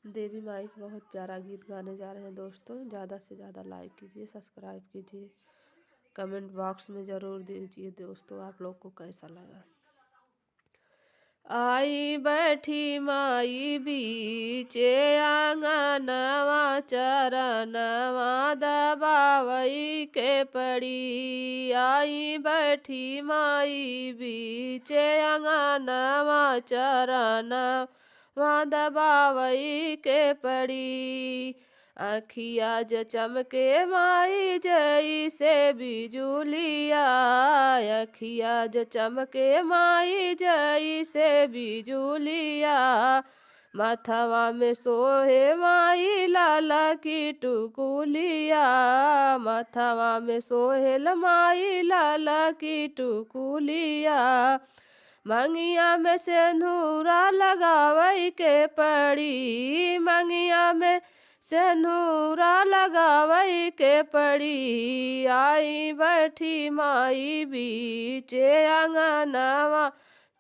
देवी माई का बहुत प्यारा गीत गाने जा रहे हैं दोस्तों। ज़्यादा से ज़्यादा लाइक कीजिए, सब्सक्राइब कीजिए, कमेंट बॉक्स में ज़रूर दीजिए दोस्तों आप लोग को कैसा लगा। आई बैठी माई बीचे आंगनवा चरणवा दबावई के पड़ी। आई बैठी माई बीचे आंगनवा चरणवा दबावई के पड़ी। अखिया ज चमके माई जई से बिजुलिया। अखिया ज चमके माई जई से बिजुलिया। माथवा में सोहे माई लाला की टुकुलिया। माथवा में सोहेल माई लाला की टुकुलिया। मंगिया में सिंदूरा लगावई के पड़ी। मंगिया में सिंदूरा लगावई के पड़ी। आई बैठी माई बीचे आंगनवा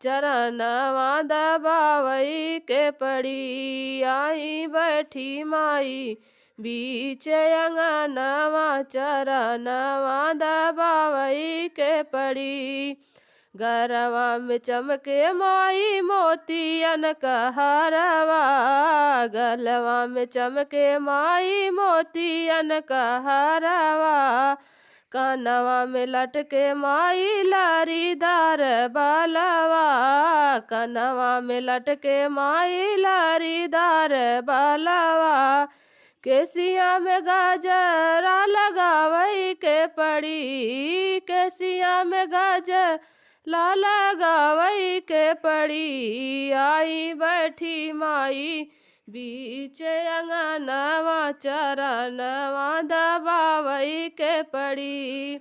चरणवा दबावई के पड़ी। आई बैठी माई बीचे आंगनवा चरणवा दबावई के पड़ी। गरवा में चमके माई मोतियन कहरवा। गलवा में चमके माई मोतियन कहरवा। कनवा में लटके माई लारीदार बालवा। कनवा में लटके माई लारीदार बालवा। केसिया में गजरा लगावई के पड़ी। केसिया में गजरा लगावई के पड़ी। आई बैठी माई बीचे आंगनवा चरणवा दबावई के पड़ी।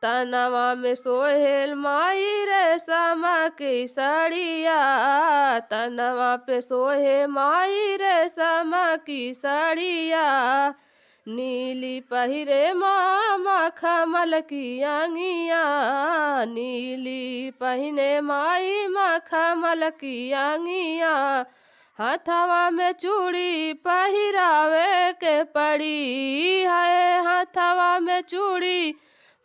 तनवा में सोहेल माई रेशम की सड़िया। तनवा पे सोहे माई रेशम की सड़िया। नीली पहिरे मामा खमल की आंगिया। नीली पहिने माई मखमल की आंगिया। हाथवा में चूड़ी पहिरावे के पड़ी है। हाथवा में चूड़ी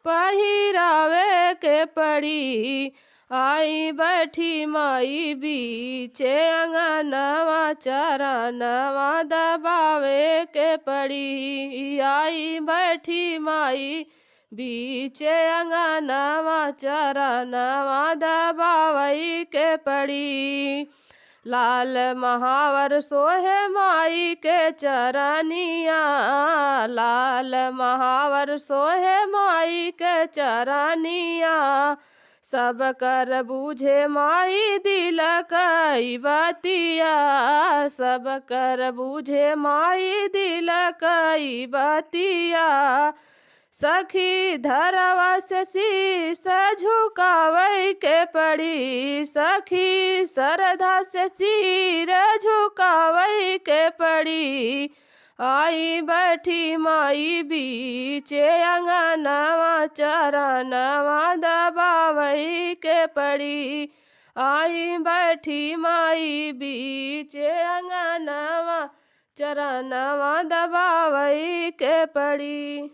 पहिरावे के पड़ी। आई बैठी माई बीचे आंगनवा चरणवा दबावे के पड़ी। आई बैठी माई बीचे आंगनवा चरणवा दबावई के पड़ी। लाल महावर सोहे माई के चरनिया। लाल महावर सोहे माई के चरनिया। सब कर बूझे माई दिल कई बतिया। सब कर बूझे माई दिल कई बतिया। सखी धरवा से शीश झुकावई के पड़ी। सखी श्रद्धा से सिर झुकावई के पड़ी। आई बैठी माई बीचे आंगनवा चरणवा दबावई के पड़ी। आई बैठी माई बीचे आंगनवा चरणवा दबावई के पड़ी।